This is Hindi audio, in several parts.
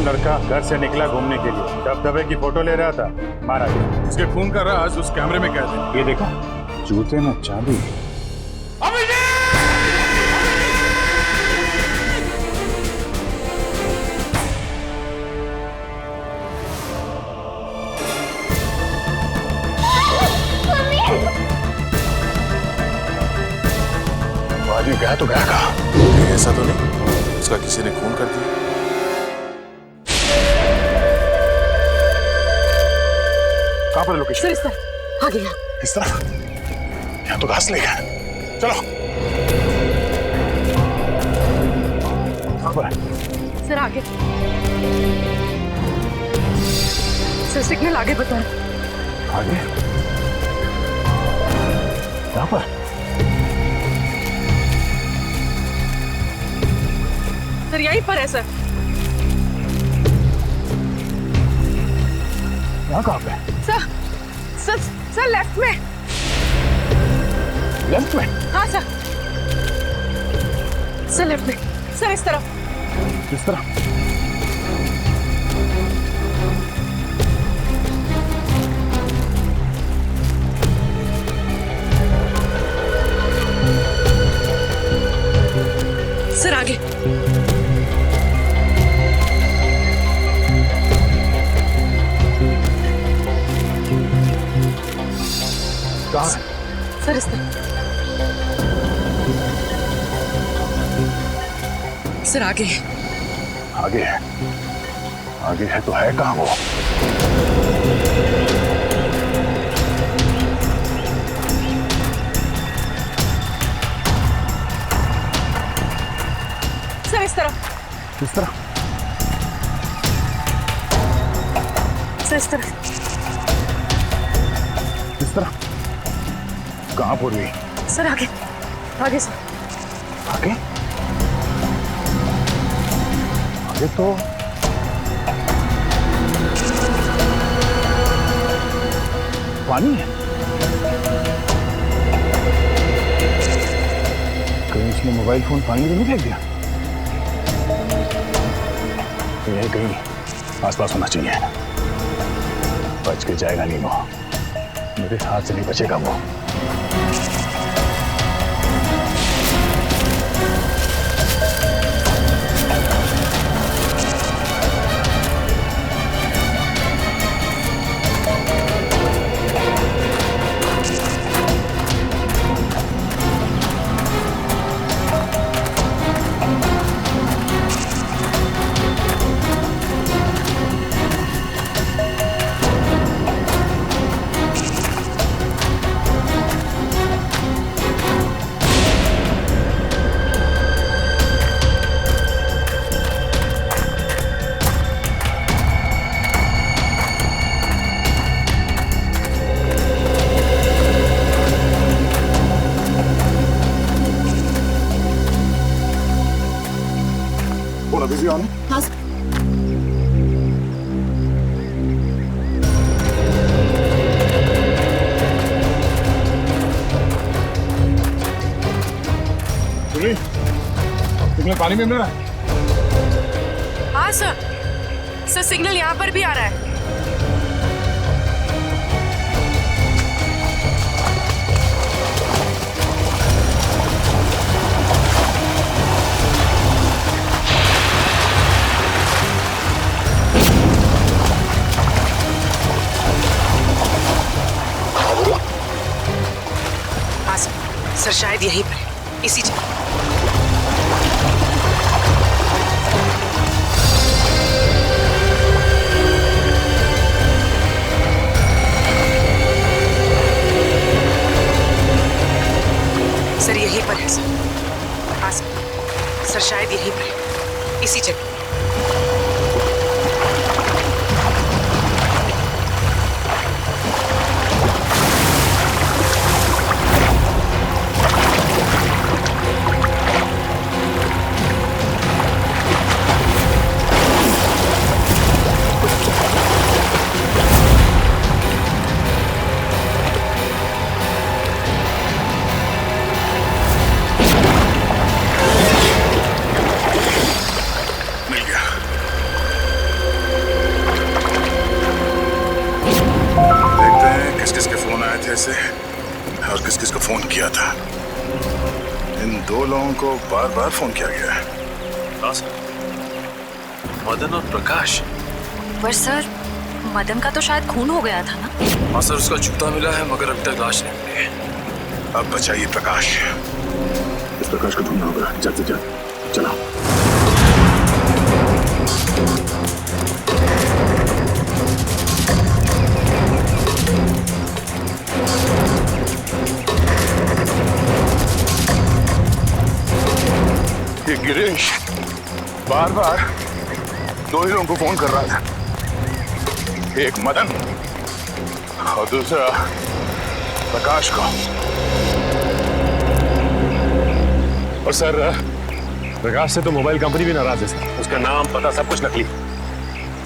नौजवान लड़का घर से निकला घूमने के लिए, दबदबे की फोटो ले रहा था, मारा गया। उसके खून का राज उस कैमरे में कैद है। ये देखो, जूते में चाबी। आदमी गया तो गया कहाँ? कहीं ऐसा तो नहीं उसका किसी ने खून कर दिया? कहाँ पर लोकेशन? सर इस तरफ आ गया। इस तरफ? यहाँ तो घास लेगा। चलो। कहाँ पर है? सर आगे। सर सिग्नल आगे बताएं। आगे? यहाँ पर? सर यहीं पर है सर। यहाँ कहाँ पे? सर सर सर लेफ्ट में। लेफ्ट में? हाँ सर। सर लेफ्ट में। सर इस तरफ। किस तरह? सर आगे। कहाँ है? सर इस तरफ। सर आगे। आगे है। आगे है तो है कहाँ वो? सर इस तरफ। किस तरह? सर इस तरफ। किस तरह? कहाँ पूर्वी? सर आगे। आगे सर। आगे? आगे तो पानी है। कहीं इसने मोबाइल फोन पानी में तो नहीं फेंक दिया? ये कहीं आसपास होना चाहिए। बच के जाएगा नहीं वो, मेरे हाथ से नहीं बचेगा वो। बिजी ऑन है? हाँ सर। सिग्नल पानी में मिल रहा है? हाँ सर। सर सिग्नल यहाँ पर भी आ रहा है। हाँ सर शायद यहीं पर है, इसी जगह। सर यहीं पर है सर। हाँ सर शायद यहीं पर है, इसी जगह। कैसे और किस किस को फोन किया था? इन दो लोगों को बार बार फोन किया गया है। हाँ सर, मदन और प्रकाश। पर सर, मदन का तो शायद खून हो गया था ना? हाँ सर, उसका जूता मिला है मगर अभी तक लाश नहीं मिली है। अब बचाइए प्रकाश। इस प्रकाश को ढूंढना होगा जल्द से जल्द। चलो। ये गिरीश बार बार दो ही लोगों को फोन कर रहा था, एक मदन और दूसरा प्रकाश को। और सर, प्रकाश से तो मोबाइल कंपनी भी नाराज है सर। उसका नाम पता सब कुछ नकली।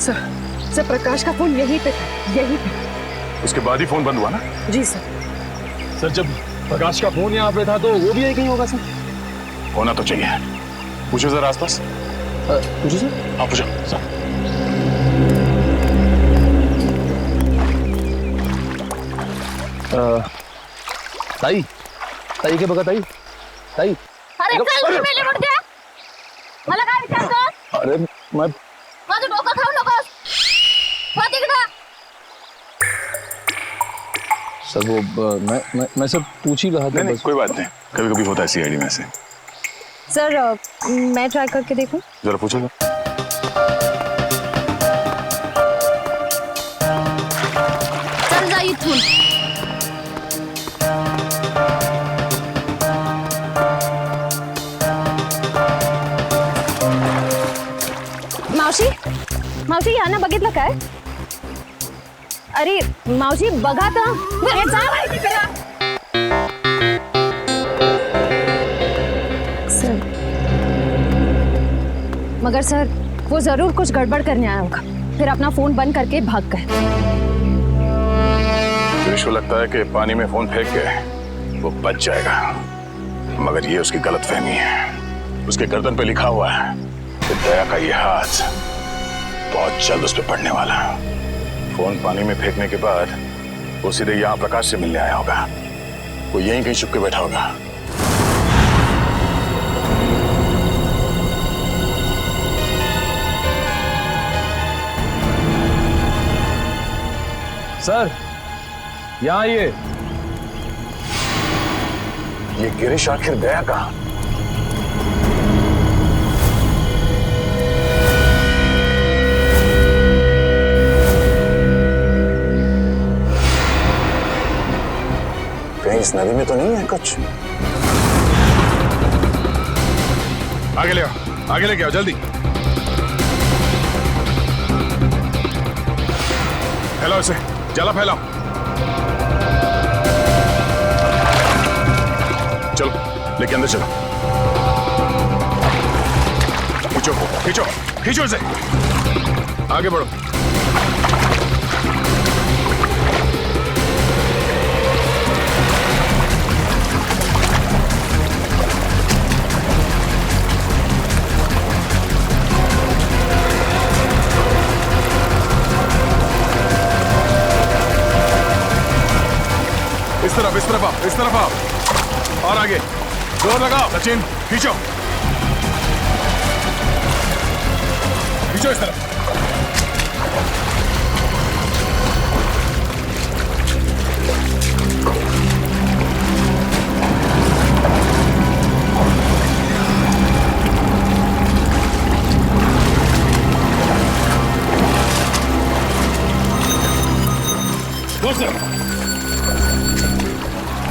सर प्रकाश का फोन यहीं पे था, यहीं पे। उसके बाद ही फोन बंद हुआ ना? जी सर। सर, जब प्रकाश का फोन यहाँ पे था तो वो भी यही कहीं होगा सर। होना तो चाहिए। पूछो जरा आसपास। पूछो सर। हाँ पूछो सर। ताई, ताई के बगा ताई, ताई। अरे चल मेले मुड़ गया. मला काय विचारतो? अरे मैं माझं डोकं खाऊ नकोस. हो तिकडं. सर वो मैं सब पूछ ही रहा था। नहीं, कोई बात नहीं, कभी कभी होता है सीआईडी में से। सर मैं ट्राई करके देखूं? जरा पूछो ना। चल जा इथून. मावशी यानं बघितलं काय? अरे मावशी बघा तर. जा बाई तिकडं. सर, मगर सर वो जरूर कुछ गड़बड़ करने आया होगा, फिर अपना फोन बंद करके भाग गए। गिरीश को लगता है कि पानी में फोन फेंक के वो बच जाएगा, मगर ये उसकी गलतफहमी है। उसके गर्दन पे लिखा हुआ है कि दया का ये हाथ बहुत जल्द उस पर पड़ने वाला। फोन पानी में फेंकने के बाद वो सीधे यहाँ प्रकाश से मिलने आया होगा। वो यहीं कहीं छुप के बैठा होगा। सर, यहाँ ये गिरीश आखिर गया कहाँ? कहीं इस नदी में तो नहीं है कुछ? आगे ले आओ, आगे लेके आओ जल्दी। फैलाओ इसे, जला फैलाओ। चलो लेके अंदर चलो। खींचो खींचो खींचो इसे, आगे बढ़ो। इस तरफ आओ, इस तरफ आओ और आगे जोर लगाओ। सचिन खींचो खींचो इस तरफ।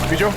खींचो।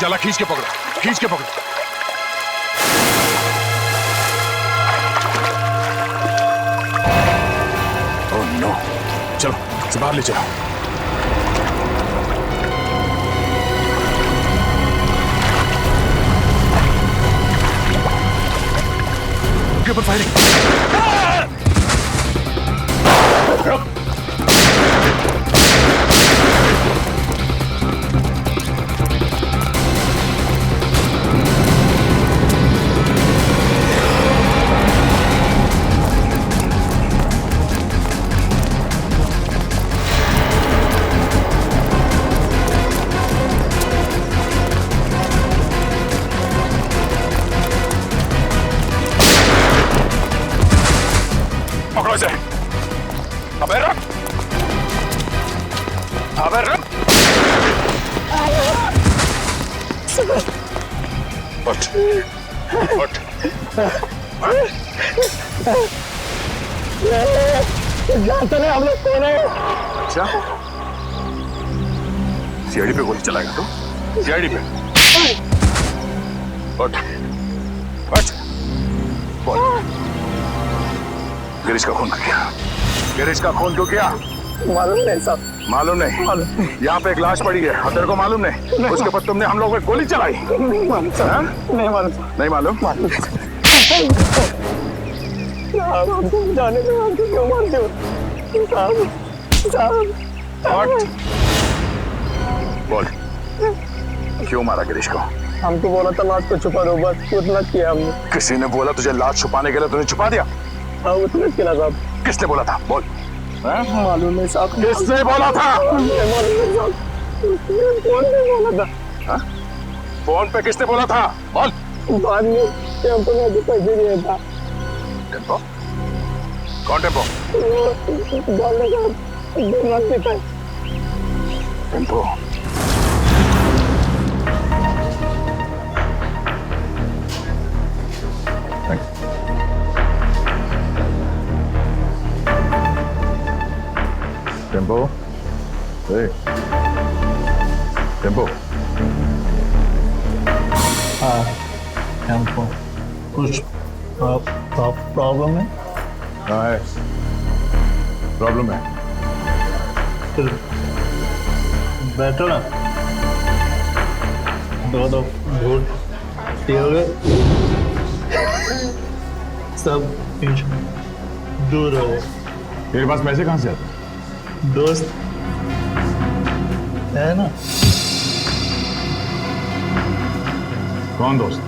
जाला खींच के पकड़ो, खींच के पकड़ो। ओह नो, चलो इसे बाहर ले चलो। के ऊपर फायरिंग। पकड़ो इसे। अबे रख, अबे रख। उठ, उठ। जानते नहीं हम लोग कौन है? अच्छा, सीआईडी पे गोली चलाएगा तू? सीआईडी पे? उठ, उठ। बोल। गिरीश का खून क्यों किया? गिरीश का खून क्यों किया? मालूम नहीं साहब। मालूम नहीं? यहाँ पे एक लाश पड़ी है और तेरे को मालूम नहीं? उसके बाद तुमने हम लोगों पे गोली चलाई? नहीं मालूम साहब। नहीं मालूम। नहीं मालूम? जाने दो, हमको क्यों मारते हो साहब? हट। बोल, क्यों मारा गिरीश को? हमको बोला था लाश को छुपा दो, बस उतना किया हमने। किसी ने बोला तुझे लाश छुपाने के लिए, तूने छुपा दिया? हाँ उतना किया साहब। किसने बोला था? बोल। मालूम नहीं साहब। किसने बोला था? मालूम नहीं साहब। कौन ने बोला था? फोन पे किसने बोला था? बोल। बाद में टेम्पो ने भी पैसे दिया था। टेम्पो? कौन टेम्पो? बोलने का था। टेम्पो? टेम्पो? टेम्पो? हाँ टेम्पो। कुछ प्रॉब्लम है? हाँ है, प्रॉब्लम है। फिर बैठो ना, दो घूट पियोगे, सब दूर हो गए। तेरे पास पैसे कहाँ से आते? दोस्त है ना? कौन दोस्त?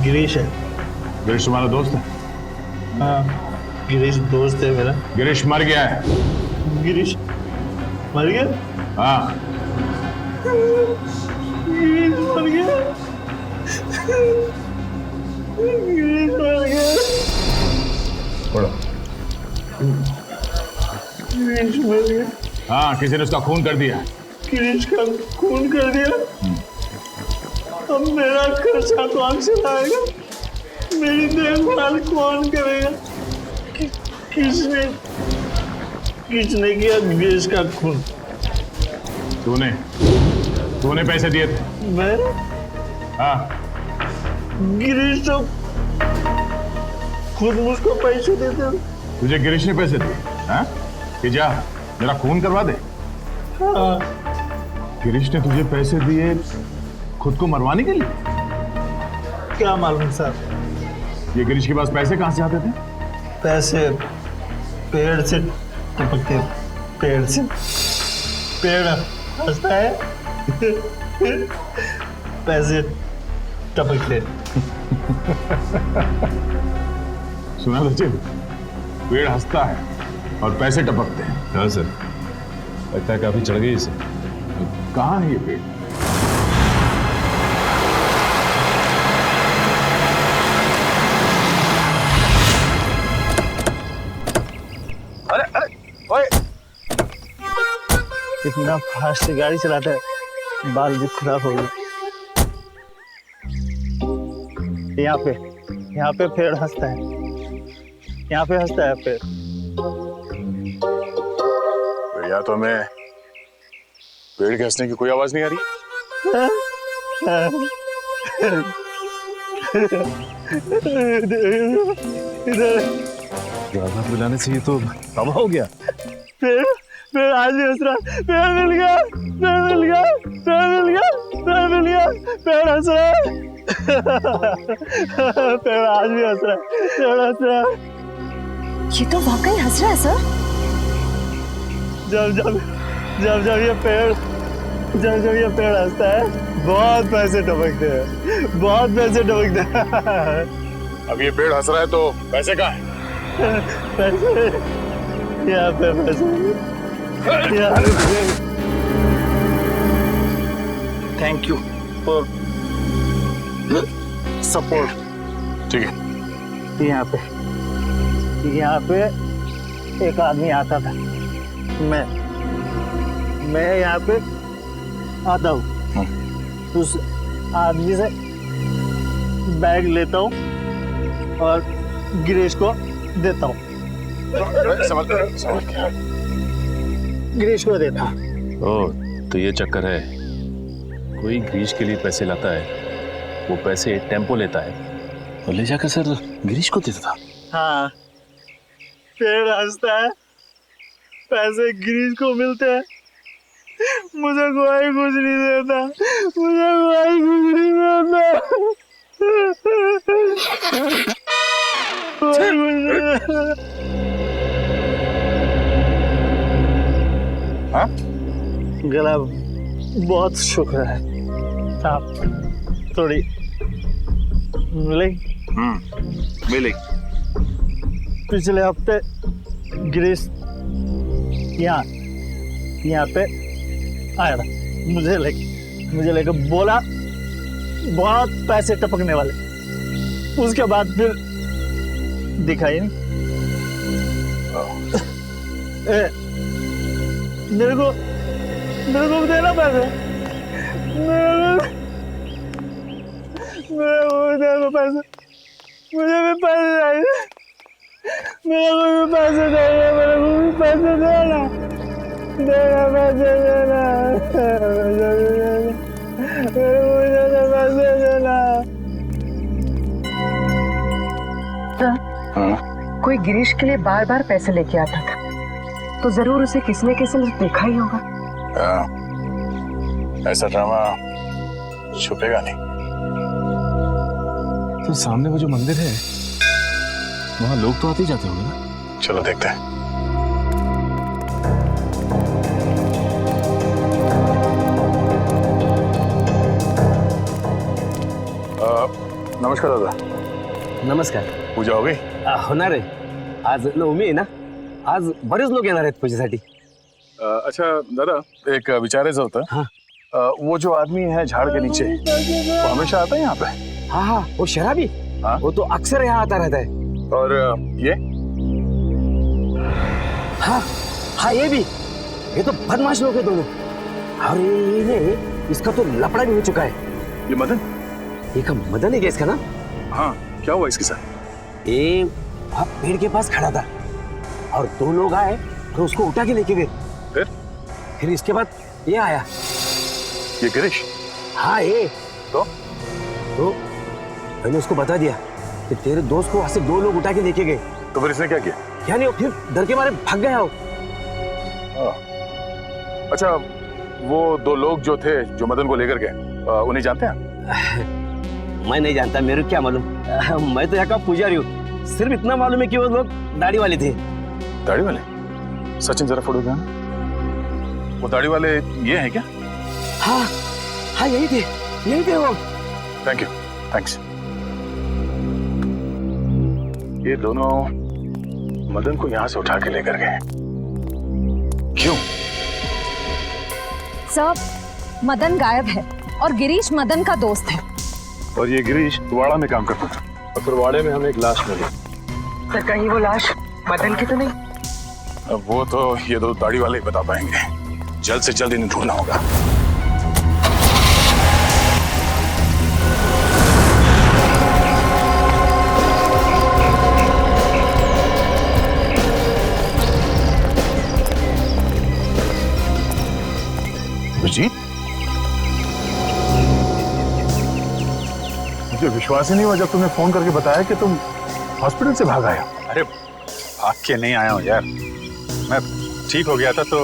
गिरीश है। गिरीश तुम्हारा दोस्त है? हाँ गिरीश दोस्त है मेरा। गिरीश मर गया है। गिरीश मर गया? हाँ। गिरीश मर गया। गिरीश मर गया। पढ़ो। गिरीश मर गया। हाँ, किसी ने उसका खून कर दिया। गिरीश का खून कर दिया। अब मेरा खर्चा कौन चलाएगा? मेरी देखभाल कौन करेगा? किसने किया गिरीश का खून? तूने पैसे दिए थे। मैं? हाँ। गिरीश तो खुद मुझको पैसे देते। तुझे गिरीश ने पैसे दिए? हाँ? कि जा मेरा खून करवा दे। हाँ। गिरीश ने तुझे पैसे दिए खुद को मरवाने के लिए? क्या मालूम साहब। ये गिरीश के पास पैसे कहाँ से आते थे? पैसे पेड़ से टपकते। पेड़ से। पेड़ हंसता है, पैसे टपकते। सुना सचिन, पेड़ हंसता है और पैसे टपकते हैं। हाँ सर, लगता है काफी चढ़ गई इसे। कहाँ है ये पेड़? अरे अरे ओए, इतना फास्ट गाड़ी चलाता है, बाल भी खराब हो गए। यहाँ पे पेड़ हंसता है, यहाँ पे हंसता है पेड़। या तो हमें पेड़ के हंसने की कोई आवाज नहीं आ रही। इधर ज्यादा बुलाने से ये तो तबाह हो गया। पेड़ आज भी हंस रहा, पेड़ मिल गया, पेड़ मिल गया, पेड़ मिल गया, पेड़ मिल गया, पेड़ हंस रहा है। पेड़ आज भी हंस रहा है, पेड़ हंस रहा है। ये तो वाकई हंस रहा है सर। जब जब जब जब ये पेड़ हंसता है, बहुत पैसे टपकते हैं, बहुत पैसे टपकते हैं। अब ये पेड़ हंस रहा है तो पैसे कहाँ हैं? पैसे यहाँ पे, पैसे यहाँ पे। Thank you for support. ठीक है। यहाँ पे एक आदमी आता था, मैं यहाँ पे आता हूँ, उस आदमी से बैग लेता हूँ और गिरीश को देता हूँ, समझ गिरीश को देता हूँ। ओह, तो ये चक्कर है। कोई गिरीश के लिए पैसे लाता है, वो पैसे टेम्पो लेता है और ले जाकर सर गिरीश को देता था। हाँ, पेड़ हंसता है, पैसे गिरीश को मिलते हैं, मुझे कोई कुछ नहीं देता, मुझे कोई कुछ नहीं देता, कोई कुछ नहीं देता। हाँ? गला बहुत शुक्र है, आप थोड़ी मिलेगी? मिलेगी। पिछले हफ्ते गिरीश यहाँ पे आया था, मुझे लेकर बोला बहुत पैसे टपकने वाले। उसके बाद फिर दिखाई नहीं। मेरे को देना पैसे, मेरे को देना पैसे, मुझे भी पैसे चाहिए, मेरे को भी पैसे चाहिए, मेरे को भी पैसे देना, पैसे देना, मेरे को भी पैसे देना। कोई गिरीश के लिए बार बार पैसे लेके आता था, तो जरूर उसे किसी न किसी ने देखा ही होगा। ऐसा ड्रामा छुपेगा नहीं। तो सामने वो जो मंदिर है, वहाँ लोग तो आते ही जाते होंगे ना? चलो देखते हैं। नमस्कार दादा। नमस्कार. पूजा हो गई? होणार आहे. आज नवमी आहे ना, आज बरेच लोक येणार आहेत पूजेसाठी. अच्छा दादा, एक विचारायचं होतं. हाँ. वो जो आदमी है झाड़ के नीचे, वो हमेशा आता है यहाँ पे? हाँ हाँ, वो शराबी. हाँ? वो तो अक्सर यहाँ आता रहता है. और ये? हाँ हाँ, ये भी. ये तो बदमाश लोग हैं दोनों. अरे इसका तो लफड़ा भी हो चुका है. ये मदन? ये का मदन है क्या इसका नाम? हाँ, क्या हुआ इसके साथ? ये वहाँ पेड़ के पास खड़ा था और दो लोग आए तो उसको उठा के लेके गए. फिर इसके बाद ये आया. ये गिरीश? हाँ ये. तो मैंने उसको बता दिया कि तेरे दोस्त को वहां से दो लोग उठा के लेके गए. तो फिर इसने क्या किया? क्या नहीं, फिर डर के मारे भाग गया हो. अच्छा, वो दो लोग जो थे जो मदन को लेकर गए, उन्हें जानते हैं? मैं नहीं जानता, मेरे को क्या मालूम. मैं तो यहाँ का पुजारी हूँ. सिर्फ इतना मालूम है कि वो लोग दाढ़ी वाले थे. दाढ़ी वाले? सचिन जरा फोटो दिखाना. वो दाढ़ी वाले ये हैं क्या? हाँ हाँ, यही थे वो. Thank you, thanks. ये दोनों मदन को यहाँ से उठा के लेकर गए. क्यों? सब मदन गायब है और गिरीश मदन का दोस्त है. और ये गिरीश वाड़ा में काम करता था और फिर वाड़े में हमें एक लाश मिली. सर कहीं वो लाश मदन की तो नहीं? अब वो तो ये दो दाढ़ी वाले ही बता पाएंगे. जल्द से जल्द इन्हें ढूंढना होगा. जी विश्वास ही नहीं हुआ जब तुमने फोन करके बताया कि तुम हॉस्पिटल से भाग आए हो। अरे भाग के नहीं आया हूँ यार, मैं ठीक हो गया था तो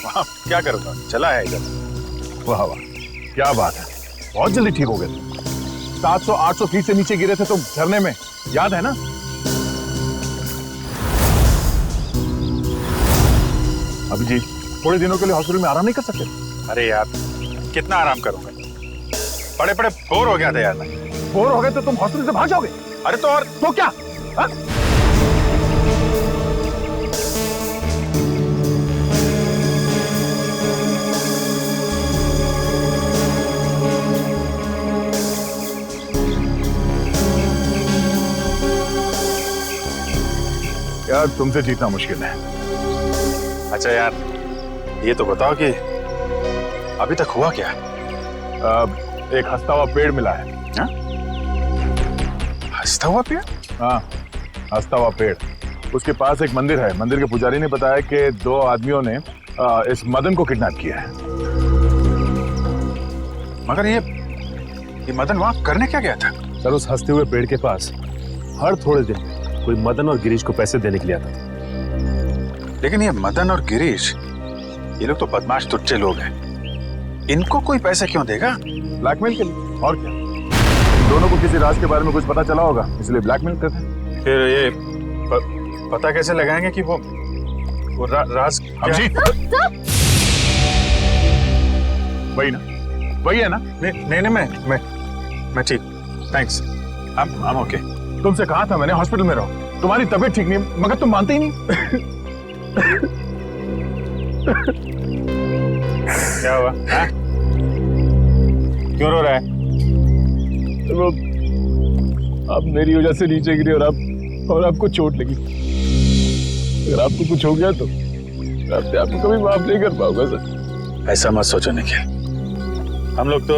वहाँ क्या करूँगा, चला है इधर। वाह वाह, क्या बात है, बहुत जल्दी ठीक हो गए तुम। 700-800 फीट से नीचे गिरे थे तुम झरने में, याद है ना? अभिजीत, थोड़े दिनों के लिए हॉस्पिटल में आराम नहीं कर सकते? अरे यार कितना आराम करूँगा, बड़े बड़े बोर हो गया था यार मैं। बोर हो गए तो तुम हॉस्पिटल से भाग जाओगे? अरे तो और तो क्या हा? यार तुमसे जीतना मुश्किल है। अच्छा यार ये तो बताओ कि अभी तक हुआ क्या? एक हंसता हुआ पेड़ मिला है। हाँ? हंसता हुआ पेड़? हाँ, हंसता हुआ पेड़। उसके पास एक मंदिर है। मंदिर के पुजारी ने बताया कि 2 आदमियों ने इस मदन को किडनैप किया है। मगर ये मदन वहां करने क्या गया था? सर उस हंसते हुए पेड़ के पास हर थोड़े दिन में कोई मदन और गिरीश को पैसे देने के लिए आता था। लेकिन ये मदन और गिरीश, ये लोग तो बदमाश टुच्चे लोग हैं, इनको कोई पैसे क्यों देगा? ब्लैकमेल के लिए, और क्या? दोनों को किसी राज के बारे में कुछ पता चला होगा, इसलिए ब्लैकमेल करते हैं। फिर ये पता कैसे लगाएंगे कि वो राज क्या है? वही ना, वही है ना? नहीं मैं ठीक, थैंक्स, I'm ओके। तुमसे कहा था मैंने हॉस्पिटल में रहो, तुम्हारी तबीयत ठीक नहीं है, मगर तुम मानते ही नहीं। क्या हुआ? हाँ? क्यों रो रहा है? वो आप मेरी वजह से नीचे गिरे और आपको चोट लगी। अगर आपको कुछ हो गया तो मैं अपने आप को कभी माफ नहीं कर पाऊंगा सर। ऐसा मत सोचो निखिल, हम लोग तो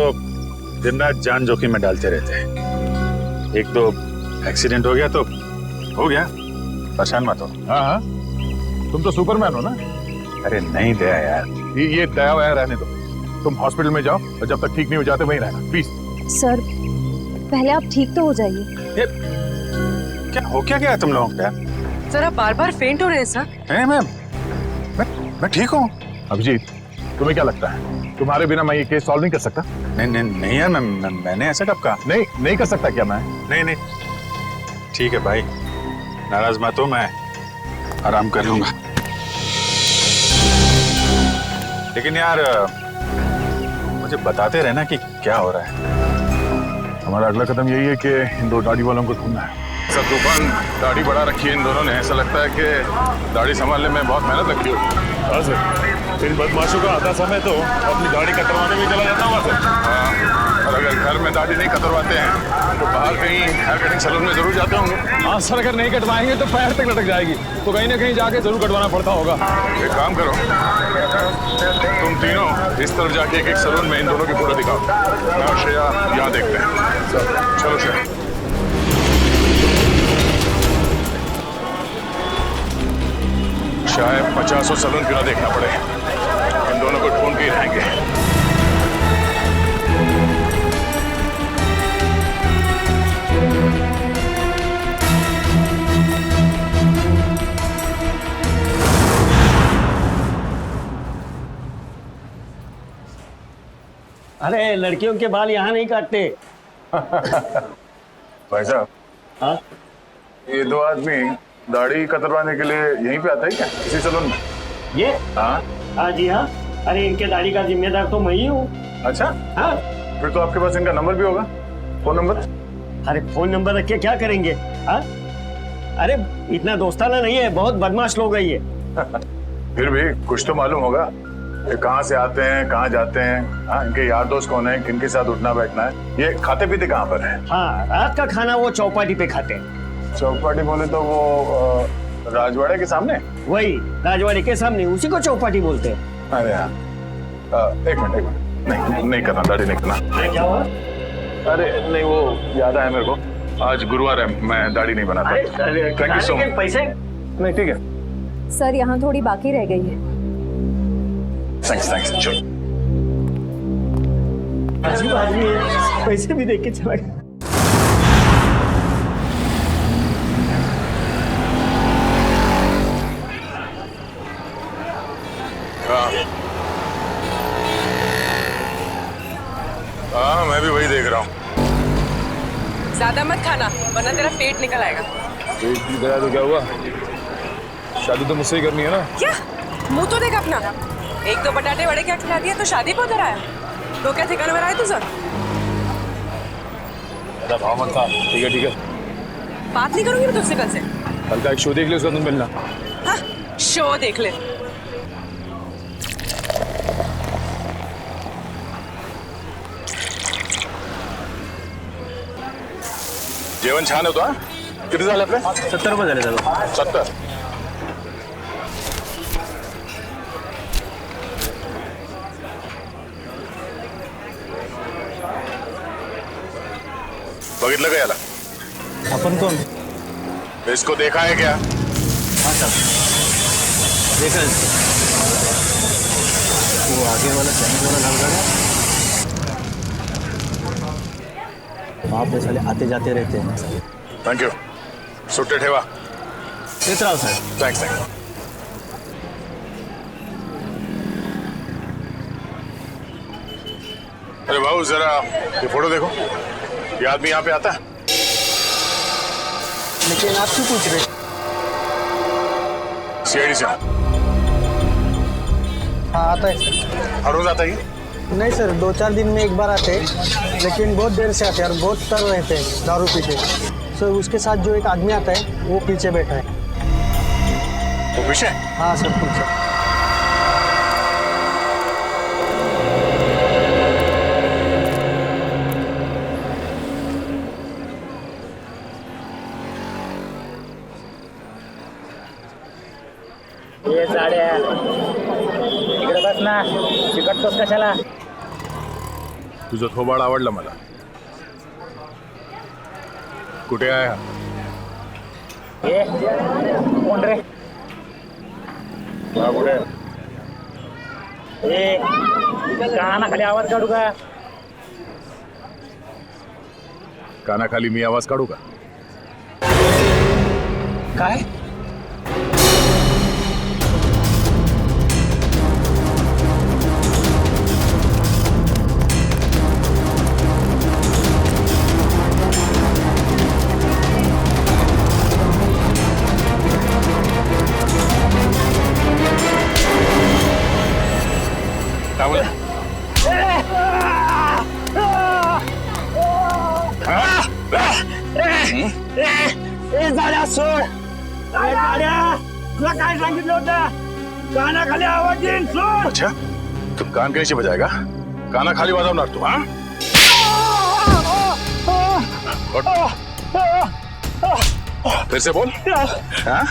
दिन रात जान जोखिम में डालते रहते हैं। एक तो एक्सीडेंट हो गया तो हो गया, परेशान मत हो। हाँ, तुम तो सुपरमैन हो ना? अरे नहीं दया यार, ये दया वया रहने दो। तुम हॉस्पिटल में जाओ और जब तक ठीक नहीं हो जाते वहीं रहना, प्लीज। सर पहले आप ठीक तो हो जाइए। क्या हो क्या गया तुम लोगों को यार? सर आप बार बार फेंट हो रहे हैं सर। नहीं मैं ठीक हूँ। अभिजीत, तुम्हें क्या लगता है तुम्हारे बिना मैं ये केस सॉल्व नहीं कर सकता? नहीं यार, मैंने ऐसा कब कहा? नहीं कर सकता क्या मैं? नहीं ठीक है भाई, नाराज मत हो, मैं आराम कर लूंगा। लेकिन यार मुझे बताते रहना कि क्या हो रहा है। हमारा अगला कदम यही है कि इन 2 दाढ़ी वालों को ढूंढना है। सब तूफान दाढ़ी बढ़ा रखी है इन दोनों ने। ऐसा लगता है कि दाढ़ी संभालने में बहुत मेहनत लगती होगी। हाँ सर, इन बदमाशों का आधा समय तो अपनी दाढ़ी कतरवाने में चला जाता होगा सर। हाँ, और अगर घर में दाढ़ी नहीं कतरवाते हैं तो बाहर कहीं हेयर कटिंग सैलून में जरूर जाते होंगे। हाँ सर, अगर नहीं कटवाएंगे तो पैर तक लटक जाएगी, तो कहीं ना कहीं जाके जरूर कटवाना पड़ता होगा। एक काम करो, तुम तीनों इस तरफ जाके एक सैलून में इन दोनों की फोटो दिखाओ। मैं और श्रेया यहाँ देखते हैं। चलो श्रेया। शायद 50 सैलून फिर देखना पड़े, इन दोनों को ढूंढ के ही रहेंगे। अरे लड़कियों के बाल यहाँ नहीं काटते। भाई साहब, हाँ ये 2 आदमी दाढ़ी कतरवाने के लिए यहीं पे आता है क्या, इसी सैलून में? ये हाँ हाँ जी हाँ। अरे इनके दाढ़ी का जिम्मेदार तो मैं ही हूँ। अच्छा, हाँ। फिर तो आपके पास इनका नंबर भी होगा, फोन नंबर? अरे फोन नंबर रख के क्या करेंगे? हाँ, अरे इतना दोस्ताना नहीं है, बहुत बदमाश लोग है ये। फिर भी कुछ तो मालूम होगा, ये कहाँ से आते हैं, कहाँ जाते हैं, हाँ, इनके यार दोस्त कौन है, किनके साथ उठना बैठना है, ये खाते पीते कहाँ पर है? हाँ, रात का खाना वो चौपाटी पे खाते हैं। चौपाटी बोले तो वो राजवाड़े के सामने? वही राजवाड़ी के सामने, उसी को चौपाटी बोलते हैं। अरे हाँ, एक मिनट, नहीं करना, दाढ़ी नहीं करना। क्या हुआ? अरे नहीं, वो याद आया मेरे को, आज गुरुवार है, मैं दाढ़ी नहीं बनाता। Thank you so much. पैसे नहीं ठीक है, सर यहाँ थोड़ी बाकी रह गई है। थैंक्स। चलो, अजीब आदमी है, पैसे भी देख के चला गया। पेट निकल आएगा। पेट भी गया तो क्या हुआ? शादी तो मुझसे ही करनी है ना। क्या मुंह तो देख अपना। एक दो बटाटे वड़े क्या खिला दिया तो शादी पे उधर आया। तो क्या ठिकाने में रहा है तुझा? भाव मत खा। ठीक है बात नहीं करूंगी मैं तुझसे कल से। कल का एक शो देख ले, उसका तुम मिलना। हाँ, शो देख ले। जेवण छान होतं हा? किती झाले आपले? 70 रुपये झाले दादा. 70. बघितलं का याला? अपन कोण? इसको देखा है क्या? हाँ सर, देखा है इसको. वो आगे वाला चैनल वाला लड़का है. वहाँ पे साले आते जाते रहते हैं. थँक्यू. सुट्टे ठेवा. देत राव सर. थँक्स. अरे भाऊ जरा ये फोटो देखो. ये आदमी यहाँ पे आता है? लेकिन आप क्यों पूछ रहे? सीआईडी से. हाँ आता है सर. हर रोज आता है? नहीं सर, 2-4 दिन में एक बार आते हैं, लेकिन बहुत देर से आते हैं और बहुत तर रहते हैं दारू पी के. सर उसके साथ जो एक आदमी आता है वो पीछे बैठा है. वो पीछे? हाँ सर पीछे. ये साड्या इकडे बस ना. चिकटतोस कशाला? तुझं थोबाड आवडलं मला. कुठे आहे हा? ये कोण रे? हा कुठे? ए कानाखाली आवाज काढू का? कानाखाली मी आवाज काढू का? काय? काय बोला? ए झाड्या सोड. ए झाड्या तुला काय सांगितलं होतं? कानाखाली आवाज येईल सोड. अच्छा तू कान कैसे बजाएगा? काना खाली वाजवणार तू? हाँ फिर से बोल. हाँ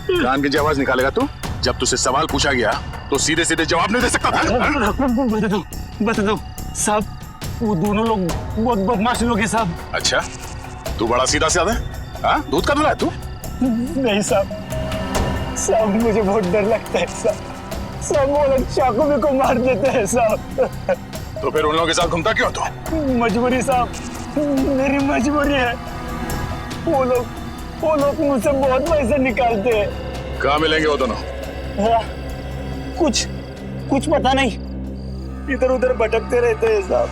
कान की आवाज निकालेगा तू? जब तुझसे सवाल पूछा गया तो सीधे सीधे जवाब नहीं दे सकता था? बता दो साहब, वो दोनों लोग बहुत बदमाश लोग हैं साहब. अच्छा तू बड़ा सीधा साधा है? हाँ दूध का दूल्हा है तू? नहीं साहब, साहब मुझे बहुत डर लगता है साहब. सब वो लोग चाकू में को मार देते हैं साहब. तो फिर उन लोगों के साथ घूमता क्यों तू? मजबूरी साहब, मेरी मजबूरी है. वो लोग मुझसे बहुत पैसे निकालते हैं. कहाँ मिलेंगे वो दोनों? कुछ पता नहीं, इधर उधर भटकते रहते हैं साहब.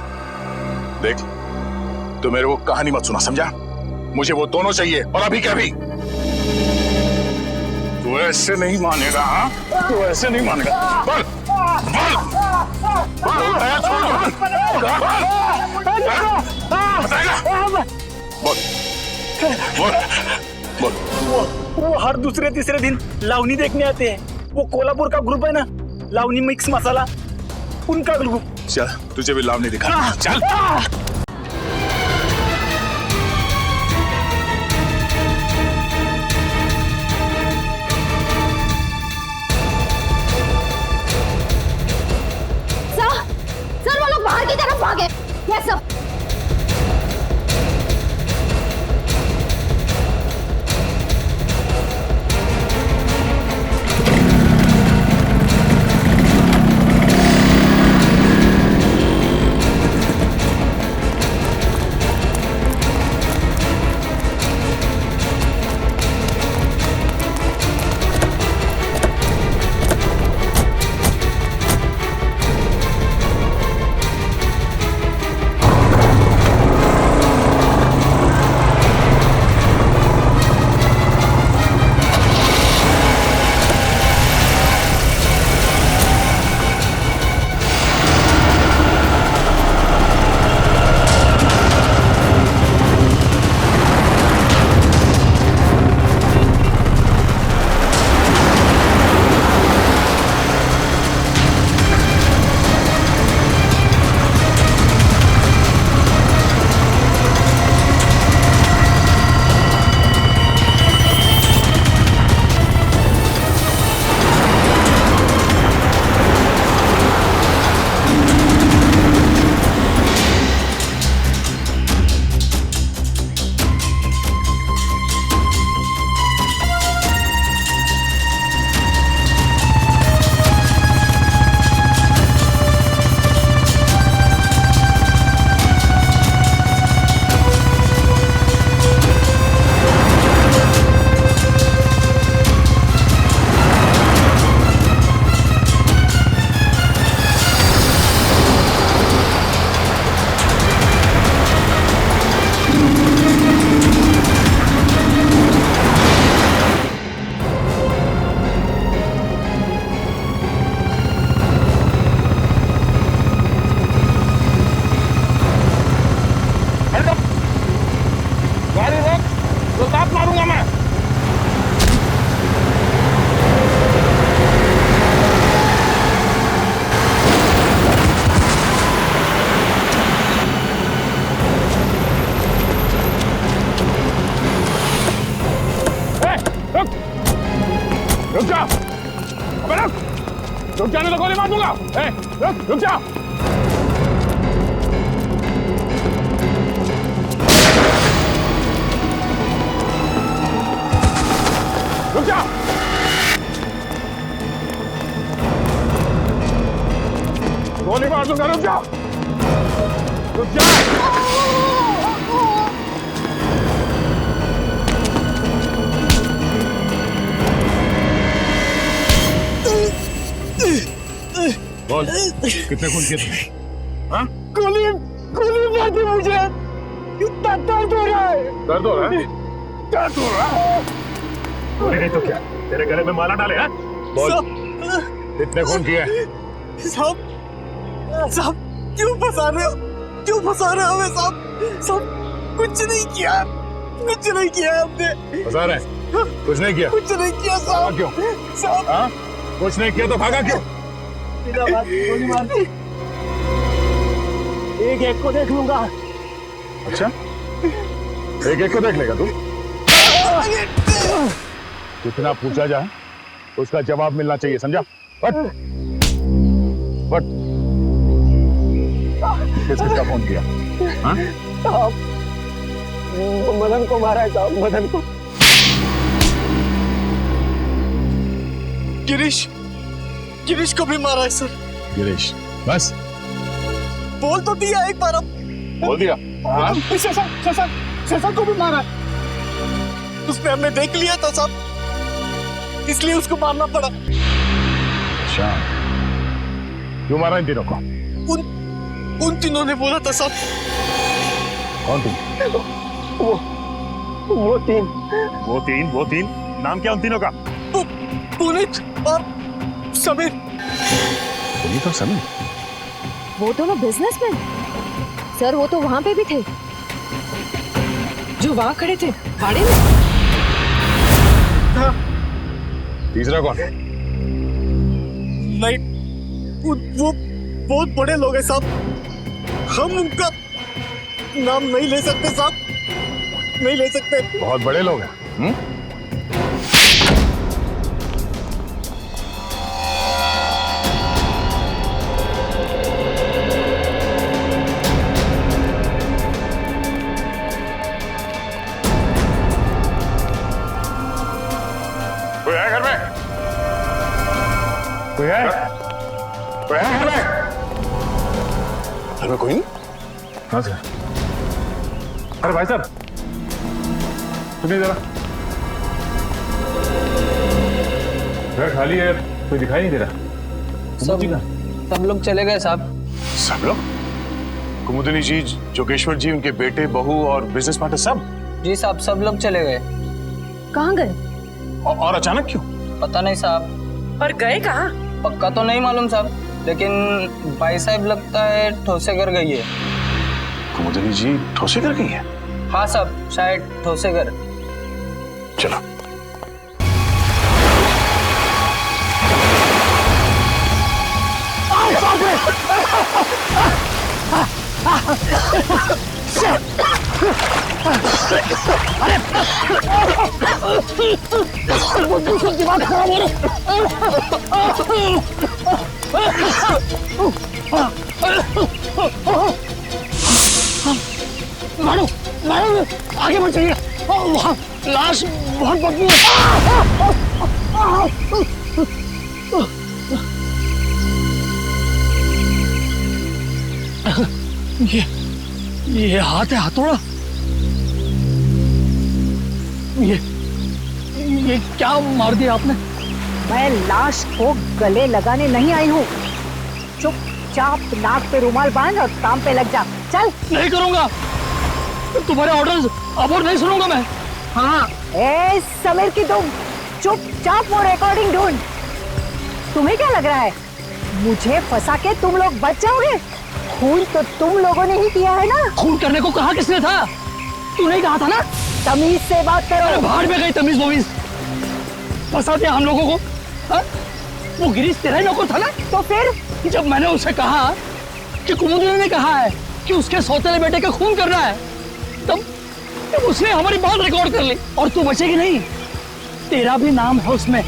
देख तो मेरे को कहानी मत सुना, समझा? मुझे वो दोनों चाहिए और अभी क्या भी. तू ऐसे नहीं मानेगा. हाँ तू ऐसे नहीं मानेगा. बोल बोल बोल. बताएगा? बोल बोल बोल. वो हर दूसरे तीसरे दिन लावनी देखने आते हैं. वो कोल्हापुर का ग्रुप है ना, लावनी मिक्स मसाला, उनका ग्रुप. चल तुझे भी लाभ नहीं दिखा. चल सर वो लोग बाहर की तरफ भागे. ये सब रुक जा, अबे रुक जाने तो गोली मार दूंगा। रुक जा। रुक जा। गोली मार दूंगा, रुक जा। रुक जा। बोल, कितने खून किए थे? हाँ? गोली मार दी मुझे। इतना दर्द हो रहा है। दर्द हो रहा है? दर्द हो रहा है? गोली नहीं तो क्या? तेरे गले में माला डाले हैं? बोल, कितने खून किए? साहब क्यों फंसा रहे हो? क्यों फंसा रहे हो हमें साहब? साहब कुछ नहीं किया हमने। फंसा रहे? कुछ नहीं किया? कुछ नहीं किया साहब। क्यों? साहब हाँ? कुछ नहीं किया तो भागा क्यों? बिना बात गोली मार दी। एक को देख लूंगा। अच्छा, एक को देख लेगा तू? कितना पूछा जाए उसका जवाब मिलना चाहिए, समझा? बट किसका फोन किया? हाँ? मदन को मारा है साहब, मदन को। गिरीश को भी मारा है सर। गिरीश, बस बोल तो दिया एक बार। अब बोल दिया। हाँ? शशा को भी मारा है। उसने हमने देख लिया था साहब, इसलिए उसको मारना पड़ा। अच्छा, क्यों मारा इन तीनों को? उन तीनों ने बोला था साहब। कौन तीन? वो तीन नाम क्या उन तीनों का? पुनीत और समीर। पुनीत और समीर? वो दोनों बिजनेसमैन सर, वो तो वहां पे भी थे जो वहां खड़े थे भाड़े में। हाँ। तीसरा कौन? नहीं, वो बहुत बड़े लोग हैं साहब, हम उनका नाम नहीं ले सकते साहब, नहीं ले सकते। बहुत बड़े लोग हैं। कोई है घर में? कोई है? कोई है घर में? घर में कोई नहीं? हाँ सर। अरे भाई साहब, सुनिए जरा, घर खाली है, कोई दिखाई नहीं दे रहा। सब लोग चले गए साहब। सब लोग? कुमुदिनी जी, जोगेश्वर जी, उनके बेटे, बहू और बिजनेस पार्टनर सब? जी साहब, सब लोग चले गए। कहाँ गए? और अचानक क्यों? पता नहीं साहब। और गए कहाँ? पक्का तो नहीं मालूम साहब, लेकिन भाई साहब लगता है ठोसेगर गई है। कुमुदिनी जी ठोसेगर गई है? हाँ साहब, शायद ठोसेगर। चलो। दिमाग खराब हो मारो मारो, आगे बढ़ जाइए, वहाँ लाश बहुत बदबू है। ये हाथ है हथौड़ा। ये क्या मार दिया आपने? मैं लाश को गले लगाने नहीं आई हूँ। चुपचाप नाक पे रुमाल बांध और काम पे लग जा। चल। नहीं करूंगा, तुम्हारे ऑर्डर्स अब और नहीं सुनूंगा मैं। हाँ, ए समीर की तुम चुपचाप वो रिकॉर्डिंग ढूंढ। तुम्हें क्या लग रहा है मुझे फंसा के तुम लोग बच जाओगे? खून तो तुम लोगों ने ही किया है ना। खून करने को कहा किसने था? तूने ही कहा था ना। तमीज से बात करो। अरे भाड़ में गई तमीज वमीज, फंसा दिया हम लोगों को। हा? वो गिरीश तेरा ही नौकर था ना। तो फिर जब मैंने उसे कहा कि कुमुदिनी ने कहा है कि उसके सौतेले बेटे का खून करना है, तब उसने हमारी बात रिकॉर्ड कर ली। और तू बचेगी नहीं, तेरा भी नाम है उसमें।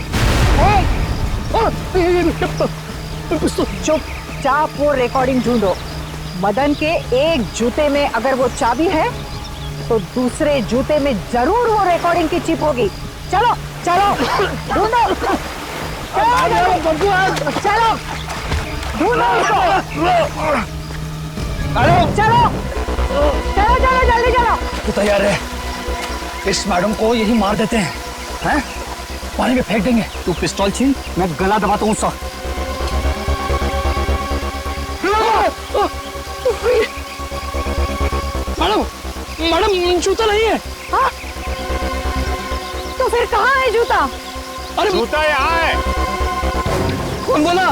चुपचाप वो रिकॉर्डिंग ढूंढो। मदन के एक जूते में अगर वो चाबी है तो दूसरे जूते में जरूर वो रिकॉर्डिंग की चिप होगी। चलो चलो ढूंढो, चलो ढूंढो उसको। चलो चलो चलो जल्दी चलो। तू तैयार है? इस मैडम को यही मार देते हैं, हैं? पानी में फेंक देंगे। तू पिस्तौल छीन, मैं गला दबाता हूँ उसका। मैडम मैडम जूता नहीं है। हाँ? तो फिर कहाँ है जूता? अरे जूता यहाँ है। कौन बोला?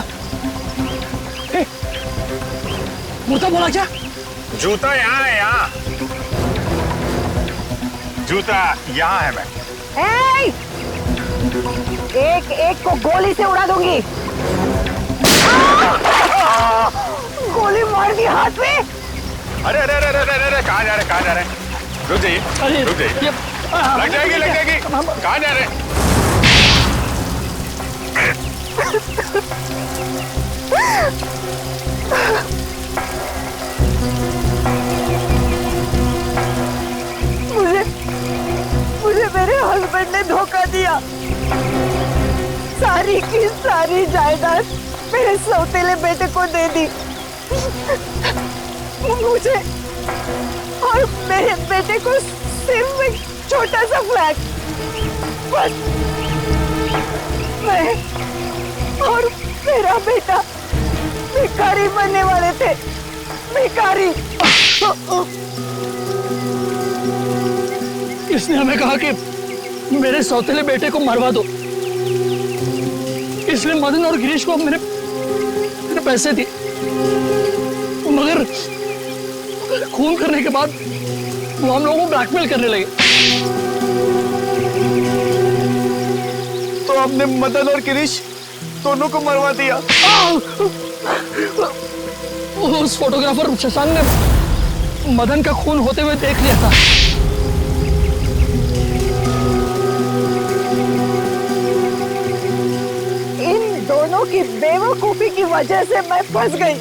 मुर्दा बोला क्या? जूता यहाँ है, यहाँ। जूता यहाँ है। मैं एक एक को गोली से उड़ा दूंगी। गोली मार दी हाथ में। अरे अरे अरे अरे अरे कहाँ जा रहे, कहाँ जा रहे? रुक जाइए, रुक जाइए। लग जाएगी, लग जाएगी। कहाँ जा रहे? मुझे मेरे हस्बैंड ने धोखा दिया। सारी की सारी जायदाद मेरे सौतेले बेटे को दे दी। मुझे और मेरे बेटे को सिर्फ एक छोटा सा फ्लैट। बस मैं और मेरा बेटा भिखारी बनने वाले थे। भिखारी। इसने हमें कहा कि मेरे सौतेले बेटे को मरवा दो, इसलिए मदन और गिरीश को मेरे पैसे दिए। मगर खून करने के बाद वो हम लोगों को ब्लैकमेल करने लगे। तो हमने मदन और गिरीश दोनों को मरवा दिया। उस फोटोग्राफर शशांक ने मदन का खून होते हुए देख लिया था। इन दोनों की बेवकूफी की वजह से मैं फंस गई।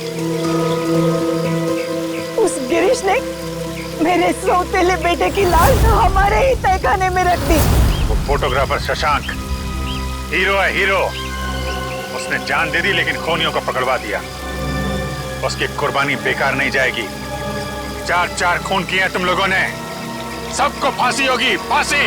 उस गिरीश ने मेरे सौतेले बेटे की लाश हमारे ही तहखाने में रख दी। वो फोटोग्राफर शशांक हीरो है, हीरो। उसने जान दे दी लेकिन खूनियों को पकड़वा दिया। उसकी कुर्बानी बेकार नहीं जाएगी। 4-4 खून किए तुम लोगों ने, सबको फांसी होगी, फांसी।